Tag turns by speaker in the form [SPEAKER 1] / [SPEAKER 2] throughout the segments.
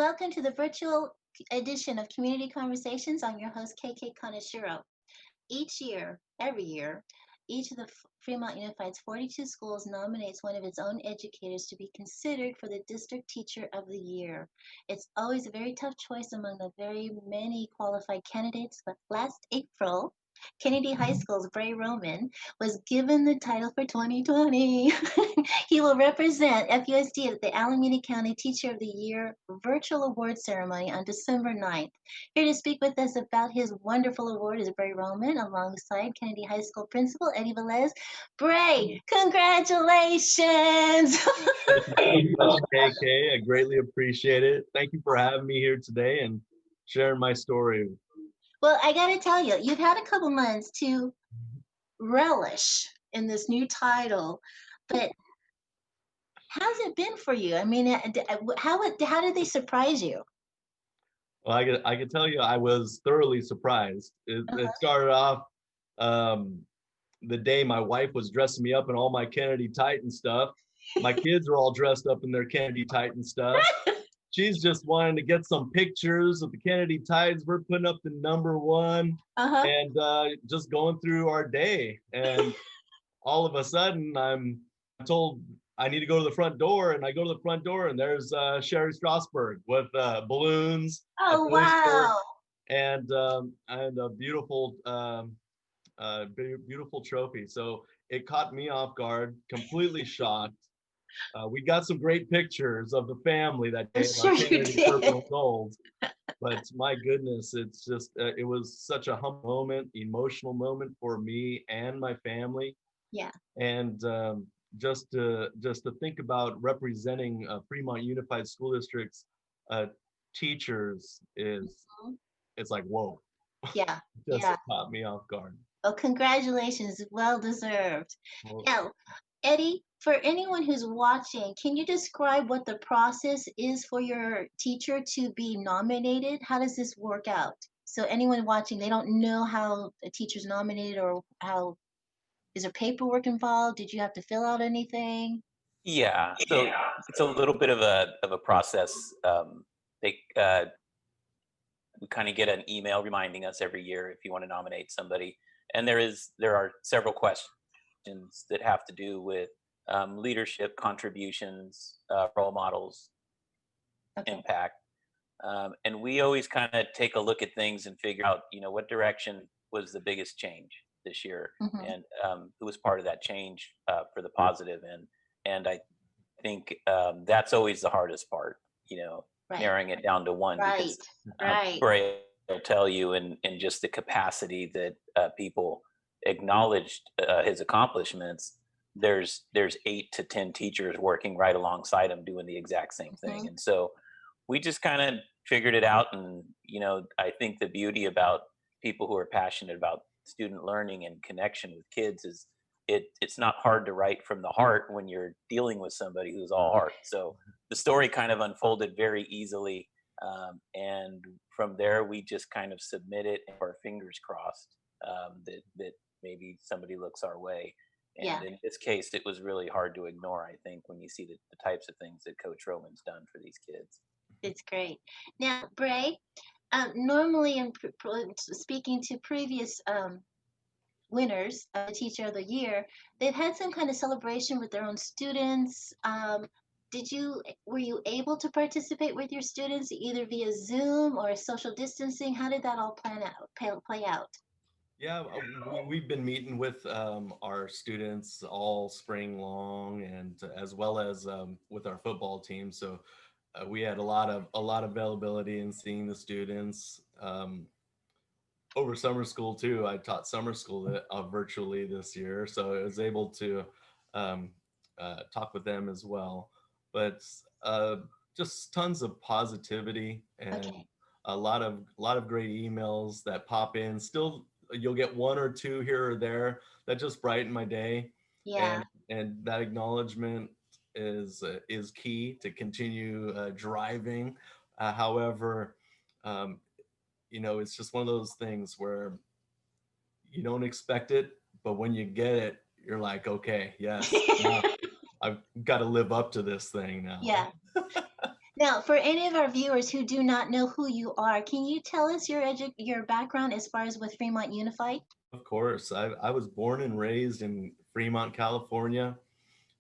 [SPEAKER 1] welcome to the virtual edition of Community Conversations. I'm your host, KK Kaneshiro. Each year, every year, each of the Fremont Unified's 42 schools nominates one of its own educators to be considered for the District Teacher of the Year. It's always a very tough choice among the very many qualified candidates, but last April, Kennedy High School's Bray Roman was given the title for 2020. He will represent FUSD at the Alameda County Teacher of the Year virtual award ceremony on December 9th. Here to speak with us about his wonderful award is Bray Roman, alongside Kennedy High School Principal Eddie Velez. Bray, congratulations!
[SPEAKER 2] Thank you so much, KK. I greatly appreciate it. Thank you for having me here today and sharing my story.
[SPEAKER 1] Well, I got to tell you, you've had a couple months to relish in this new title, but how's it been for you? I mean, how did they surprise you?
[SPEAKER 2] Well, I can tell you I was thoroughly surprised. It started off the day my wife was dressing me up in all my Kennedy Titan stuff. My kids were all dressed up in their Kennedy Titan stuff. She's just wanting to get some pictures of the Kennedy Titans. We're putting up the #1 and just going through our day. And all of a sudden, I'm told I need to go to the front door, and I go to the front door, and there's Sherry Strasberg with balloons,
[SPEAKER 1] Oh, wow,
[SPEAKER 2] and a beautiful beautiful trophy. So it caught me off guard, completely shocked. We got some great pictures of the family that day,
[SPEAKER 1] sure you did.
[SPEAKER 2] Purple and gold. But my goodness, it's just it was such a humble moment, emotional moment for me and my family.
[SPEAKER 1] Yeah.
[SPEAKER 2] And just to think about representing Fremont Unified School District's teachers is it's like whoa.
[SPEAKER 1] Yeah.
[SPEAKER 2] Just caught me off guard.
[SPEAKER 1] Oh, congratulations, well deserved.
[SPEAKER 2] Well,
[SPEAKER 1] Now, Eddie, for anyone who's watching, can you describe what the process is for your teacher to be nominated? How does this work out? So anyone watching, they don't know how a teacher's nominated, or how is there paperwork involved? Did you have to fill out anything?
[SPEAKER 3] Yeah, so it's a little bit of a process. They We kind of get an email reminding us every year if you want to nominate somebody, and there are several questions that have to do with leadership, contributions, role models, impact, and we always kind of take a look at things and figure out, what direction was the biggest change this year, and who was part of that change for the positive. And I think that's always the hardest part, narrowing it down to one, because Bray will tell you in just the capacity that people acknowledged his accomplishments. There's 8 to 10 teachers working right alongside him doing the exact same thing, and so we just kind of figured it out. And I think the beauty about people who are passionate about student learning and connection with kids is it's not hard to write from the heart when you're dealing with somebody who's all heart. So the story kind of unfolded very easily, and from there we just kind of submit it, and our fingers crossed that maybe somebody looks our way. And in this case, it was really hard to ignore, I think, when you see the types of things that Coach Roman's done for these kids.
[SPEAKER 1] It's great. Now, Bray, normally in speaking to previous winners of the Teacher of the Year, they've had some kind of celebration with their own students. Were you able to participate with your students either via Zoom or social distancing? How did that all play out?
[SPEAKER 2] Yeah, we've been meeting with our students all spring long, and as well as with our football team. So we had a lot of availability in seeing the students. Over summer school too. I taught summer school virtually this year, so I was able to talk with them as well. But just tons of positivity and a lot of great emails that pop in. Still, you'll get one or two here or there that just brighten my day.
[SPEAKER 1] Yeah.
[SPEAKER 2] And that acknowledgement is key to continue driving. However, it's just one of those things where you don't expect it, but when you get it, you're like, okay, yes, I've got to live up to this thing now.
[SPEAKER 1] Yeah. Now, for any of our viewers who do not know who you are, can you tell us your background as far as with Fremont Unified?
[SPEAKER 2] Of course, I was born and raised in Fremont, California,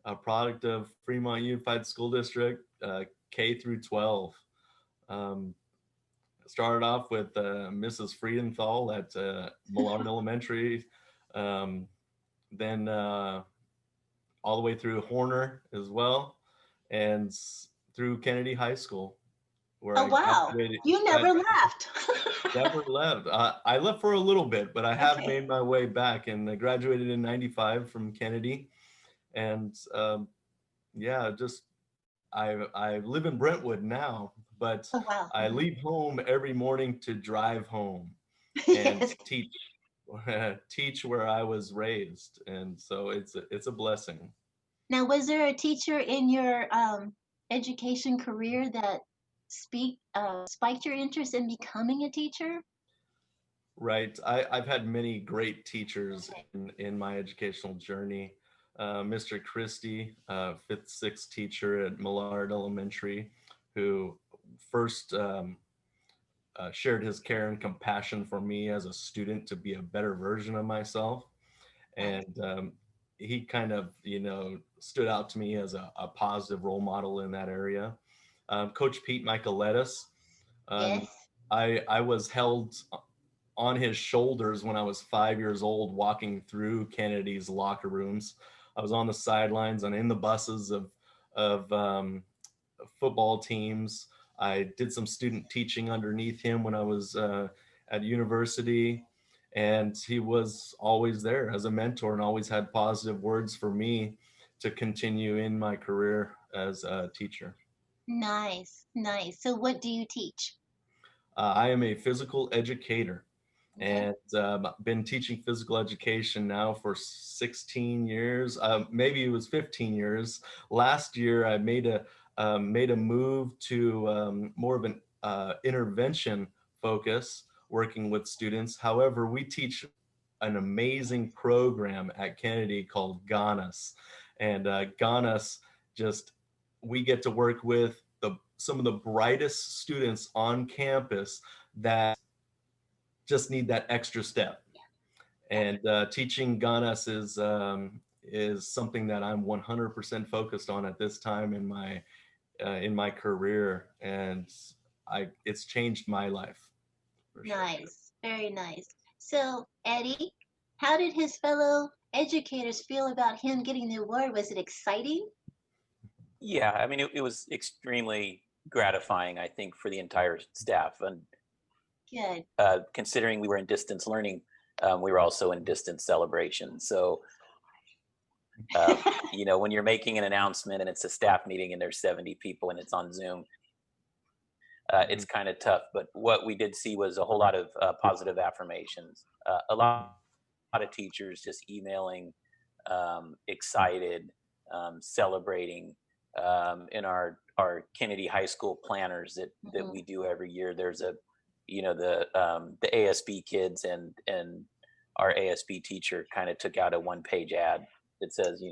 [SPEAKER 2] a product of Fremont Unified School District, K through 12. Um, Started off with Mrs. Friedenthal at Millard Elementary, um, then all the way through Horner as well, and through Kennedy High School, where
[SPEAKER 1] Oh,
[SPEAKER 2] I
[SPEAKER 1] wow.
[SPEAKER 2] graduated.
[SPEAKER 1] You
[SPEAKER 2] I
[SPEAKER 1] never left.
[SPEAKER 2] never left. I left for a little bit, but I have
[SPEAKER 1] Okay.
[SPEAKER 2] made my way back, and I graduated in '95 from Kennedy, and yeah, just I live in Brentwood now, but
[SPEAKER 1] Oh, wow.
[SPEAKER 2] I
[SPEAKER 1] Mhm.
[SPEAKER 2] leave home every morning to drive home and
[SPEAKER 1] Yes.
[SPEAKER 2] teach teach where I was raised, and so it's a blessing.
[SPEAKER 1] Now, was there a teacher in your education career that spiked your interest in becoming a teacher?
[SPEAKER 2] Right. I've had many great teachers
[SPEAKER 1] Okay.
[SPEAKER 2] in my educational journey. Mr. Christie, fifth, sixth teacher at Millard Elementary, who first shared his care and compassion for me as a student to be a better version of myself.
[SPEAKER 1] Nice.
[SPEAKER 2] And he kind of, stood out to me as a positive role model in that area. Coach Pete Michaelettis, um,
[SPEAKER 1] Yes.
[SPEAKER 2] I was held on his shoulders when I was 5 years old, walking through Kennedy's locker rooms. I was on the sidelines and in the buses of football teams. I did some student teaching underneath him when I was at university, and he was always there as a mentor and always had positive words for me to continue in my career as a teacher.
[SPEAKER 1] Nice. Nice. So, what do you teach?
[SPEAKER 2] I am a physical educator
[SPEAKER 1] Okay.
[SPEAKER 2] and been teaching physical education now for 16 years. Maybe it was 15 years. Last year, I made a move to more of an intervention focus, working with students. However, we teach an amazing program at Kennedy called GANAS, and GANAS just we get to work with some of the brightest students on campus that just need that extra step.
[SPEAKER 1] Yeah.
[SPEAKER 2] And teaching Ganas is something that I'm 100% focused on at this time in my career, and it's changed my life for sure.
[SPEAKER 1] Nice. Very nice. So, Eddie, how did his fellow educators feel about him getting the award? Was it exciting?
[SPEAKER 3] Yeah, I mean, it was extremely gratifying, I think, for the entire staff. And
[SPEAKER 1] Good.
[SPEAKER 3] considering we were in distance learning, we were also in distance celebration. So, when you're making an announcement and it's a staff meeting and there's 70 people and it's on Zoom, it's
[SPEAKER 2] Mhm.
[SPEAKER 3] kind of tough. But what we did see was a whole lot of positive affirmations. A lot of teachers just emailing, excited, celebrating. In our Kennedy High School planners that
[SPEAKER 1] Mhm.
[SPEAKER 3] we do every year, there's the ASB kids and our ASB teacher kind of took out a 1-page ad that says,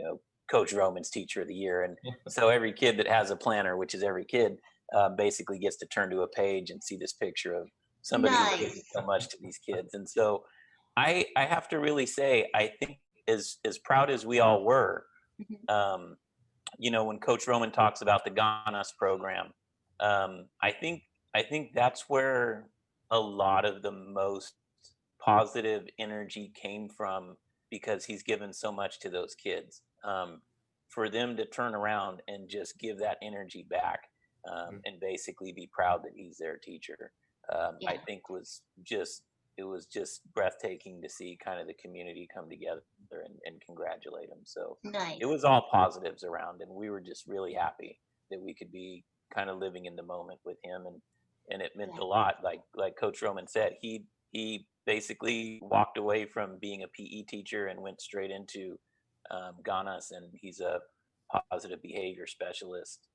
[SPEAKER 3] Coach Roman's Teacher of the Year. And so every kid that has a planner, which is every kid, basically gets to turn to a page and see this picture of somebody who's given
[SPEAKER 1] Nice.
[SPEAKER 3] so much to these kids. And so I have to really say, I think as proud as we all were,
[SPEAKER 1] Mhm.
[SPEAKER 3] um, when Coach Roman talks about the Ganas program, I think that's where a lot of the most positive energy came from, because he's given so much to those kids. For them to turn around and just give that energy back, and basically be proud that he's their teacher, I
[SPEAKER 1] Yeah.
[SPEAKER 3] think it was just breathtaking to see kind of the community come together and congratulate him. So it
[SPEAKER 1] Nice.
[SPEAKER 3] was all positives around, and we were just really happy that we could be kind of living in the moment with him, and it meant
[SPEAKER 1] Yeah.
[SPEAKER 3] a lot. Like Coach Roman said, he basically walked away from being a PE teacher and went straight into Ganas, and he's a positive behavior specialist.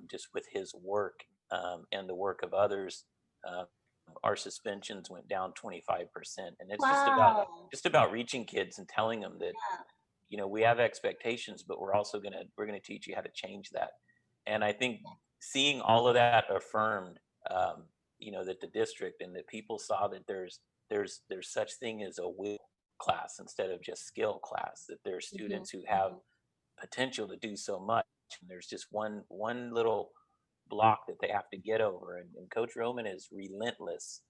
[SPEAKER 3] Just with his work, and the work of others, uh, our suspensions went down 25%, and it's just about
[SPEAKER 1] Wow.
[SPEAKER 3] reaching kids and telling them that,
[SPEAKER 1] Yeah.
[SPEAKER 3] we have expectations, but we're gonna teach you how to change that. And I think seeing all of that affirmed, you know, that the district and that people saw that there's such thing as a will class instead of just skill class, that there are
[SPEAKER 1] Mhm,
[SPEAKER 3] students who have
[SPEAKER 1] mhm.
[SPEAKER 3] potential to do so much, and there's just one little block that they have to get over, and Coach Roman is relentless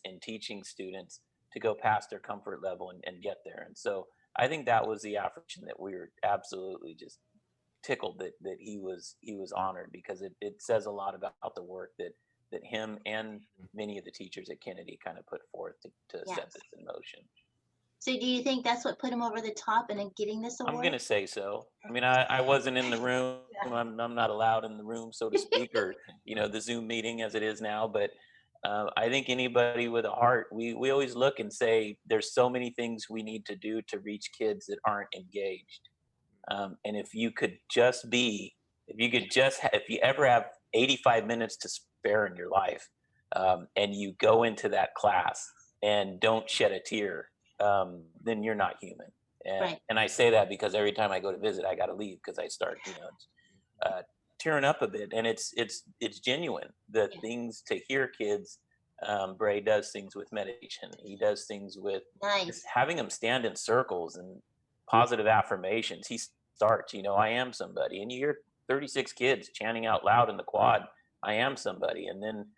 [SPEAKER 3] in teaching students to go past their comfort level and get there. And so I think that was the affirmation that we were absolutely just tickled that he was honored, because it says a lot about the work that him and many of the teachers at Kennedy kind of put forth to set
[SPEAKER 1] Yes.
[SPEAKER 3] this in motion.
[SPEAKER 1] So do you think that's what put him over the top and in getting this
[SPEAKER 3] I'm
[SPEAKER 1] award?
[SPEAKER 3] gonna say so. I mean, I wasn't in the room. I'm not allowed in the room, so to speak, or the Zoom meeting as it is now. But I think anybody with a heart, we always look and say there's so many things we need to do to reach kids that aren't engaged. And if you could just be, if you could just, if you ever have 85 minutes to spare in your life, and you go into that class and don't shed a tear, then you're not human. And
[SPEAKER 1] Right.
[SPEAKER 3] and I say that because every time I go to visit, I got to leave because I start, uh, tearing up a bit, and it's genuine. The
[SPEAKER 1] Yeah.
[SPEAKER 3] things to hear kids. Bray does things with meditation. He does things with just
[SPEAKER 1] Nice.
[SPEAKER 3] having them stand in circles and positive affirmations. He starts, I am somebody, and you hear 36 kids chanting out loud in the quad, "I am somebody," and then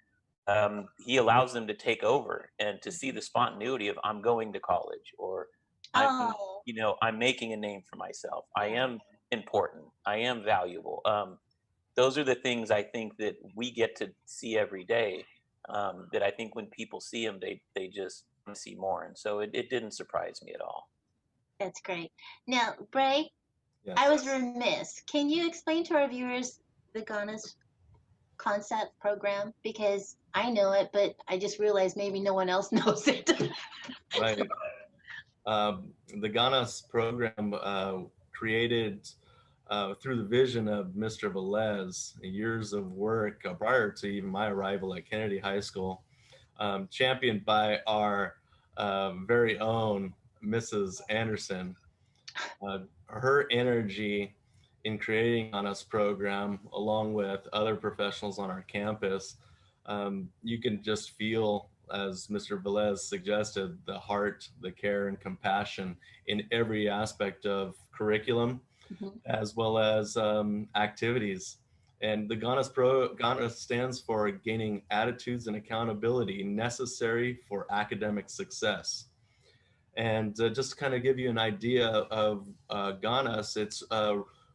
[SPEAKER 3] he allows them to take over and to see
[SPEAKER 1] Mhm.
[SPEAKER 3] the spontaneity of I'm going to college, or I'm
[SPEAKER 1] Oh,
[SPEAKER 3] I'm making a name for myself. I
[SPEAKER 1] yeah.
[SPEAKER 3] am important. I am valuable. Those are the things I think that we get to see every day. That I think when people see them, they just see more, and so it didn't surprise me at all.
[SPEAKER 1] That's great. Now, Bray, I
[SPEAKER 2] Yes.
[SPEAKER 1] was remiss. Can you explain to our viewers the Ghana's concept program? Because I know it, but I just realized maybe no one else knows it.
[SPEAKER 2] Right. The Ganas program created through the vision of Mr. Velez, years of work prior to even my arrival at Kennedy High School, championed by our very own Mrs. Anderson. Her energy in creating on us program, along with other professionals on our campus, you can just feel, as Mr. Velez suggested, the heart, the care, and compassion in every aspect of curriculum,
[SPEAKER 1] Mhm.
[SPEAKER 2] as well as activities. And the Ghana stands for gaining attitudes and accountability necessary for academic success. And just to kind of give you an idea of Ganas,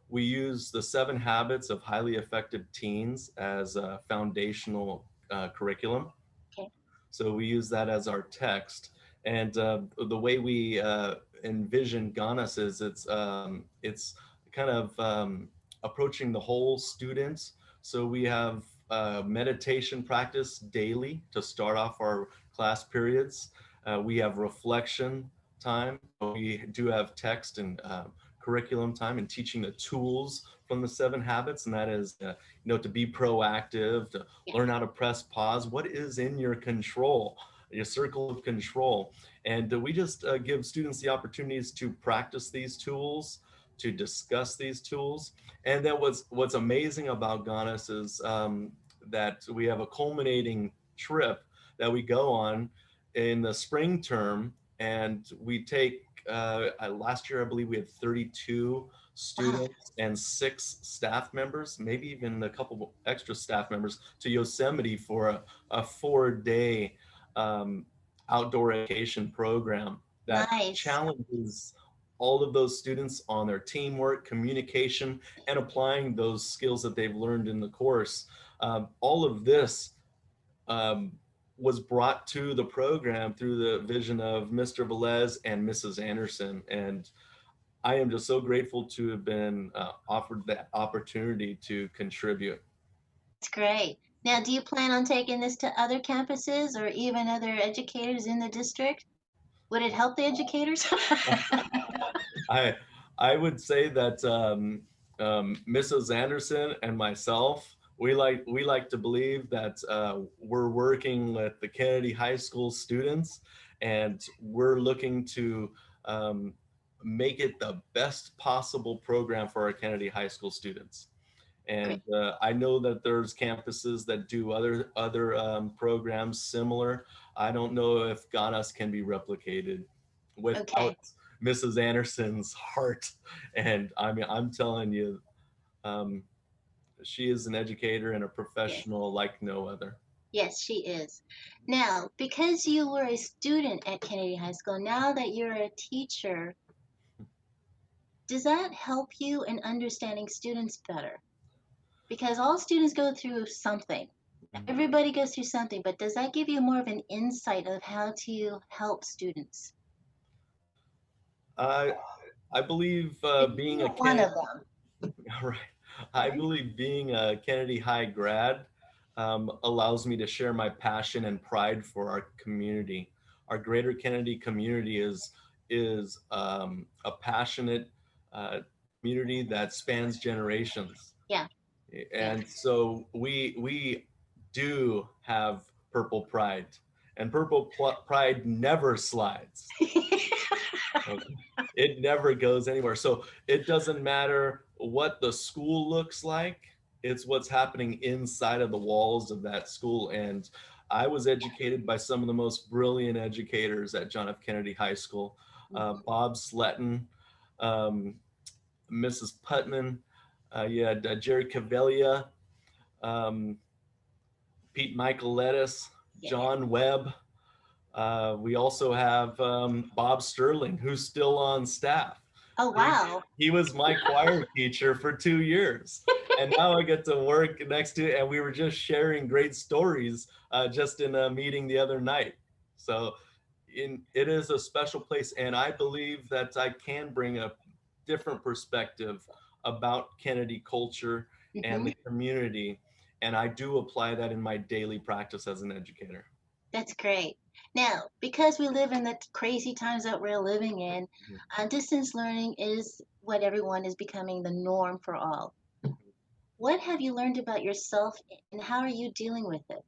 [SPEAKER 2] we use the 7 habits of highly effective teens as a foundational curriculum.
[SPEAKER 1] Okay.
[SPEAKER 2] So we use that as our text. And the way we envision Ganas is it's kind of approaching the whole student. So we have meditation practice daily to start off our class periods. We have reflection time. We do have text and curriculum time and teaching the tools from the 7 habits, and that is, to be proactive, to
[SPEAKER 1] Yeah.
[SPEAKER 2] learn how to press pause. What is in your control, your circle of control? And we just give students the opportunities to practice these tools, to discuss these tools. And then what's amazing about Ganas is that we have a culminating trip that we go on in the spring term, and we take last year I believe we had 32
[SPEAKER 1] Wow.
[SPEAKER 2] students and 6 staff members, maybe even a couple extra staff members, to Yosemite for a 4-day um, outdoor education program that
[SPEAKER 1] Nice.
[SPEAKER 2] challenges all of those students on their teamwork, communication, and applying those skills that they've learned in the course. All of this um, was brought to the program through the vision of Mr. Velez and Mrs. Anderson. And I am just so grateful to have been offered that opportunity to contribute.
[SPEAKER 1] That's great. Now, do you plan on taking this to other campuses or even other educators in the district? Would it help the educators?
[SPEAKER 2] I I would say that Mrs. Anderson and myself, we like to believe that we're working with the Kennedy High School students, and we're looking to um, make it the best possible program for our Kennedy High School students. And
[SPEAKER 1] Great.
[SPEAKER 2] I know that there's campuses that do other programs similar. I don't know if Ganas can be replicated
[SPEAKER 1] Okay.
[SPEAKER 2] without Mrs. Anderson's heart. And I mean, I'm telling you, um, she is an educator and a
[SPEAKER 1] Yes.
[SPEAKER 2] professional like no other.
[SPEAKER 1] Yes, she is. Now, because you were a student at Kennedy High School, now that you're a teacher, does that help you in understanding students better? Because all students go through something. Everybody goes through something, but does that give you more of an insight of how to help students?
[SPEAKER 2] I I believe
[SPEAKER 1] Because
[SPEAKER 2] being a
[SPEAKER 1] you're one
[SPEAKER 2] Kennedy,
[SPEAKER 1] of them,
[SPEAKER 2] right. I
[SPEAKER 1] right?
[SPEAKER 2] believe being a Kennedy High grad allows me to share my passion and pride for our community. Our greater Kennedy community is a passionate community that spans generations,
[SPEAKER 1] Yeah, yeah.
[SPEAKER 2] and so we do have purple pride, and pride never slides. Okay. It never goes anywhere. So it doesn't matter what the school looks like, it's what's happening inside of the walls of that school. And I was educated by some of the most brilliant educators at John F. Kennedy High School.
[SPEAKER 1] Mhm.
[SPEAKER 2] Bob Sletton, um, Mrs. Putman, you had Jerry Cavella, um, Pete Michael Lettuce,
[SPEAKER 1] Yeah.
[SPEAKER 2] John Webb. We also have Bob Sterling, who's still on staff.
[SPEAKER 1] Oh, wow.
[SPEAKER 2] He was my choir teacher for 2 years. And now I get to work next to it. And we were just sharing great stories just in a meeting the other night. So it is a special place. And I believe that I can bring a different perspective about Kennedy culture and
[SPEAKER 1] Hmm.
[SPEAKER 2] the community. And I do apply that in my daily practice as an educator.
[SPEAKER 1] That's great. Now, because we live in the crazy times that we're living in, distance learning is what everyone is becoming the norm for all. What have you learned about yourself and how are you dealing with it?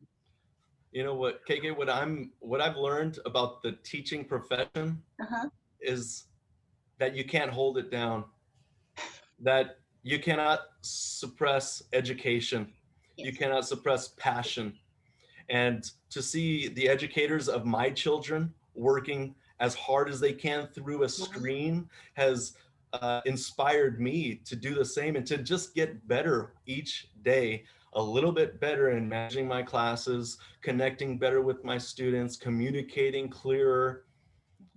[SPEAKER 2] You know what, KK, what I've learned about the teaching profession
[SPEAKER 1] Uh-huh.
[SPEAKER 2] is that you can't hold it down, that you cannot suppress education, you
[SPEAKER 1] Yes.
[SPEAKER 2] cannot suppress passion. And to see the educators of my children working as hard as they can through a
[SPEAKER 1] Mhm.
[SPEAKER 2] screen has inspired me to do the same and to just get better each day, a little bit better in managing my classes, connecting better with my students, communicating clearer.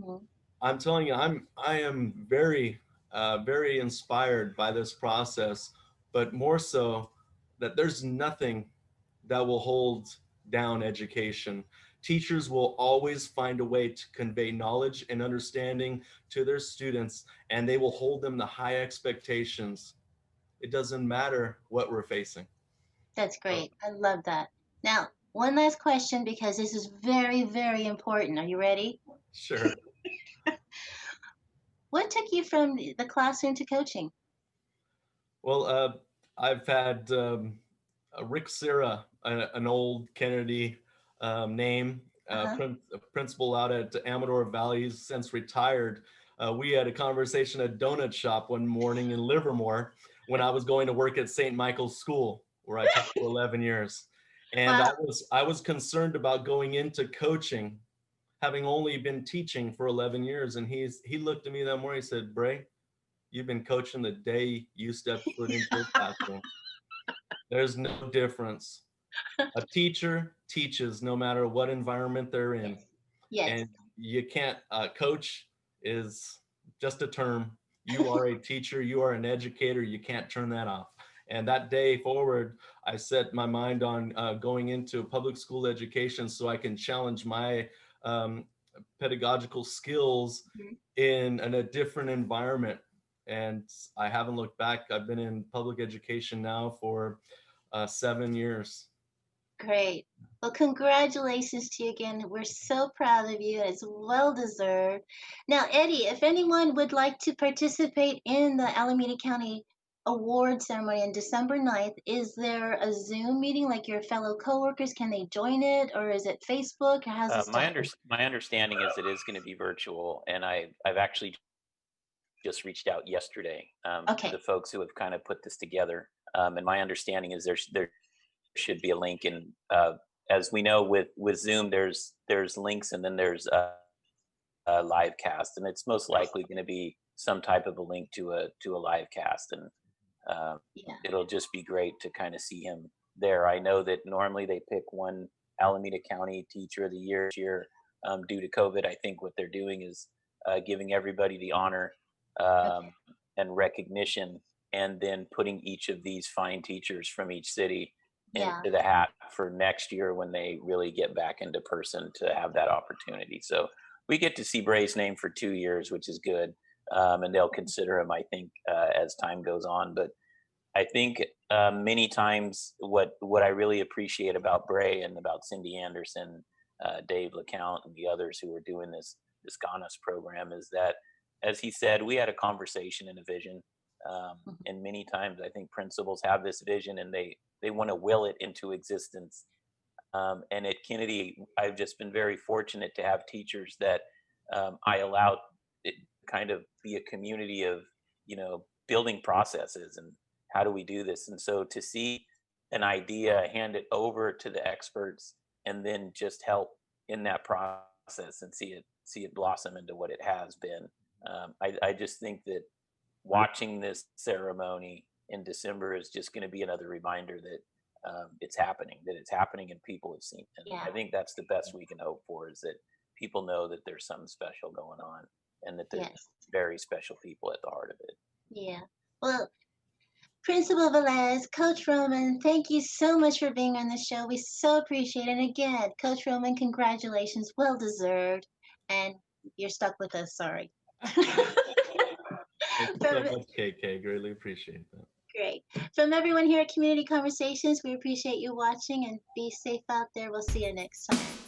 [SPEAKER 1] Mhm.
[SPEAKER 2] I'm telling you, I am very inspired by this process, but more so that there's nothing that will hold down education. Teachers will always find a way to convey knowledge and understanding to their students, and they will hold them to high expectations. It doesn't matter what we're facing.
[SPEAKER 1] That's
[SPEAKER 2] So,
[SPEAKER 1] great. I love that. Now, one last question because this is very, very important. Are you ready?
[SPEAKER 2] sure.
[SPEAKER 1] What took you from the classroom to coaching?
[SPEAKER 2] Well, I've had Rick Sira, an old Kennedy name,
[SPEAKER 1] Uh-huh.
[SPEAKER 2] a principal out at Amador Valley, he's since retired. We had a conversation at Donut Shop one morning in Livermore when I was going to work at St. Michael's School, where I taught for 11 years. And
[SPEAKER 1] Wow.
[SPEAKER 2] I was concerned about going into coaching, having only been teaching for 11 years. And he looked at me that morning, he said, Bray, you've been coaching the day you stepped foot into a classroom. There's no difference. A teacher teaches no matter what environment they're in.
[SPEAKER 1] Yes. Yes.
[SPEAKER 2] And you can't, coach is just a term. You are a teacher, you are an educator, you can't turn that off. And that day forward, I set my mind on going into public school education so I can challenge my um, pedagogical skills
[SPEAKER 1] Mhm.
[SPEAKER 2] in a different environment. And I haven't looked back. I've been in public education now for 7 years.
[SPEAKER 1] Great. Well, congratulations to you again. We're so proud of you. It's well deserved. Now, Eddie, if anyone would like to participate in the Alameda County Award ceremony on December 9th, is there a Zoom meeting like your fellow coworkers? Can they join it or is it Facebook or how's this done?
[SPEAKER 3] My understanding is it is going to be virtual, and I've actually just reached out yesterday to
[SPEAKER 1] Okay.
[SPEAKER 3] the folks who have kind of put this together. And my understanding is there should be a link, and as we know with Zoom, there's links, and then there's a live cast, and it's most likely going to be some type of a link to a live cast, and
[SPEAKER 1] Yeah.
[SPEAKER 3] it'll just be great to kind of see him there. I know that normally they pick one Alameda County Teacher of the Year this year. Due to COVID, I think what they're doing is giving everybody the honor
[SPEAKER 1] Okay.
[SPEAKER 3] and recognition, and then putting each of these fine teachers from each city
[SPEAKER 1] Yeah.
[SPEAKER 3] into the hat for next year when they really get back into person to have that opportunity. So we get to see Bray's name for 2 years, which is good. And they'll consider him, I think, as time goes on. But I think many times what I really appreciate about Bray and about Cindy Anderson, Dave LeCount, and the others who are doing this Ganas program is that, as he said, we had a conversation and a vision.
[SPEAKER 1] Mhm.
[SPEAKER 3] And many times I think principals have this vision and they want to will it into existence. And at Kennedy, I've just been very fortunate to have teachers that I allowed it kind of be a community of, building processes and how do we do this. And so to see an idea, hand it over to the experts, and then just help in that process and see it blossom into what it has been. I just think that watching this ceremony in December is just going to be another reminder that that it's happening and people have seen it. And
[SPEAKER 1] Yeah.
[SPEAKER 3] I think that's the best we can hope for, is that people know that there's something special going on and that there's
[SPEAKER 1] Yes.
[SPEAKER 3] very special people at the heart of it.
[SPEAKER 1] Yeah. Well, Principal Velez, Coach Roman, thank you so much for being on the show. We so appreciate it. And again, Coach Roman, congratulations. Well deserved. And you're stuck with us. Sorry.
[SPEAKER 2] Thank you so
[SPEAKER 1] From,
[SPEAKER 2] much, KK. Greatly appreciate that.
[SPEAKER 1] great. From everyone here at Community Conversations, we appreciate you watching and be safe out there. We'll see you next time.